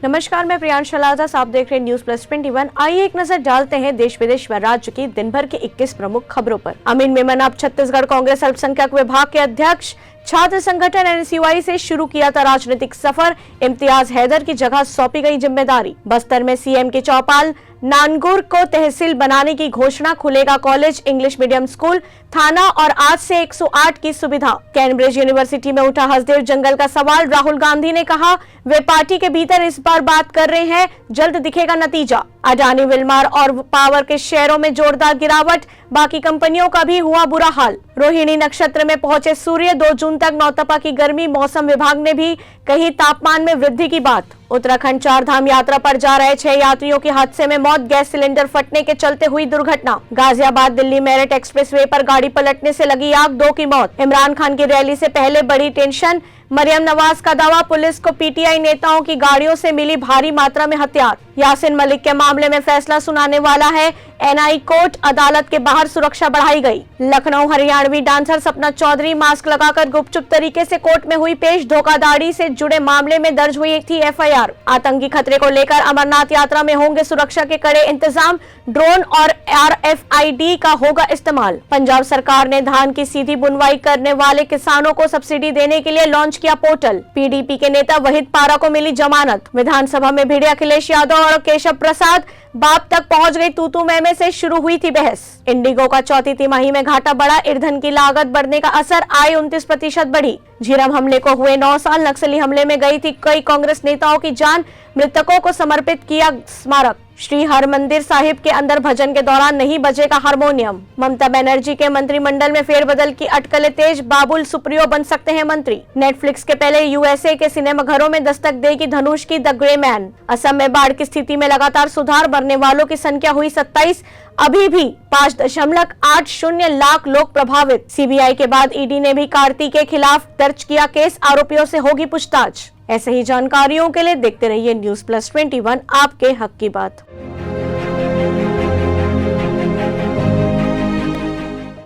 नमस्कार, मैं प्रियांश शलाजा, आप देख रहे हैं न्यूज प्लस 21। आइए एक नजर डालते हैं देश विदेश व राज्य की दिन भर की 21 प्रमुख खबरों पर। अमीन मेमन अब छत्तीसगढ़ कांग्रेस अल्पसंख्यक विभाग के अध्यक्ष। छात्र संगठन एनएसयूआई से शुरू किया था राजनीतिक सफर, इम्तियाज हैदर की जगह सौंपी गई जिम्मेदारी। बस्तर में सीएम के चौपाल, नानगुर को तहसील बनाने की घोषणा, खुलेगा कॉलेज, इंग्लिश मीडियम स्कूल, थाना और आज से 108 की सुविधा। कैम्ब्रिज यूनिवर्सिटी में उठा हसदेव जंगल का सवाल, राहुल गांधी ने कहा वे पार्टी के भीतर इस बार बात कर रहे हैं, जल्द दिखेगा नतीजा। अडानी, विलमार और पावर के शेयरों में जोरदार गिरावट, बाकी कंपनियों का भी हुआ बुरा हाल। रोहिणी नक्षत्र में पहुंचे सूर्य, 2 जून तक नौतपा की गर्मी, मौसम विभाग ने भी कही तापमान में वृद्धि की बात। उत्तराखंड 4 धाम यात्रा पर जा रहे 6 यात्रियों की हादसे में मौत, गैस सिलेंडर फटने के चलते हुई दुर्घटना। गाजियाबाद दिल्ली मेरठ एक्सप्रेसवे पर गाड़ी पलटने से लगी आग, 2 की मौत। इमरान खान की रैली से पहले बड़ी टेंशन, मरियम नवाज का दावा, पुलिस को पीटीआई नेताओं की गाड़ियों से मिली भारी मात्रा में हथियार। यासिन मलिक के मामले में फैसला सुनाने वाला है एनआई कोर्ट, अदालत के बाहर सुरक्षा बढ़ाई गई। लखनऊ हरियाणवी डांसर सपना चौधरी मास्क लगाकर गुपचुप तरीके से कोर्ट में हुई पेश, धोखाधड़ी से जुड़े मामले में दर्ज हुई थी एफआईआर। आतंकी खतरे को लेकर अमरनाथ यात्रा में होंगे सुरक्षा के कड़े इंतजाम, ड्रोन और आरएफआईडी का होगा इस्तेमाल। पंजाब सरकार ने धान की सीधी बुनवाई करने वाले किसानों को सब्सिडी देने के लिए लॉन्च किया पोर्टल। पीडीपी के नेता वहीद पारा को मिली जमानत। विधानसभा में भिड़े अखिलेश यादव और केशव प्रसाद, बाप तक पहुंच गई तूतू मैमे से शुरू हुई थी बहस। इंडिगो का चौथी तिमाही में घाटा बढ़ा, ईंधन की लागत बढ़ने का असर, आय 29% बढ़ी। झीरम हमले को हुए 9 साल, नक्सली हमले में गई थी कई कांग्रेस नेताओं की जान, मृतकों को समर्पित किया स्मारक। श्री हरमंदिर साहिब के अंदर भजन के दौरान नहीं बजेगा हारमोनियम। ममता बनर्जी के मंत्रिमंडल में फेरबदल की अटकलें तेज, बाबुल सुप्रियो बन सकते हैं मंत्री। नेटफ्लिक्स के पहले यूएसए के सिनेमाघरों में दस्तक देगी धनुष की द ग्रे मैन। असम में बाढ़ की स्थिति में लगातार सुधार, मरने वालों की संख्या हुई 27, अभी भी 5.80 लाख लोग प्रभावित। सीबीआई के बाद ईडी ने भी कार्ति के खिलाफ दर्ज किया केस, आरोपियों से होगी पूछताछ। ऐसे ही जानकारियों के लिए देखते रहिए न्यूज प्लस 21, आपके हक की बात।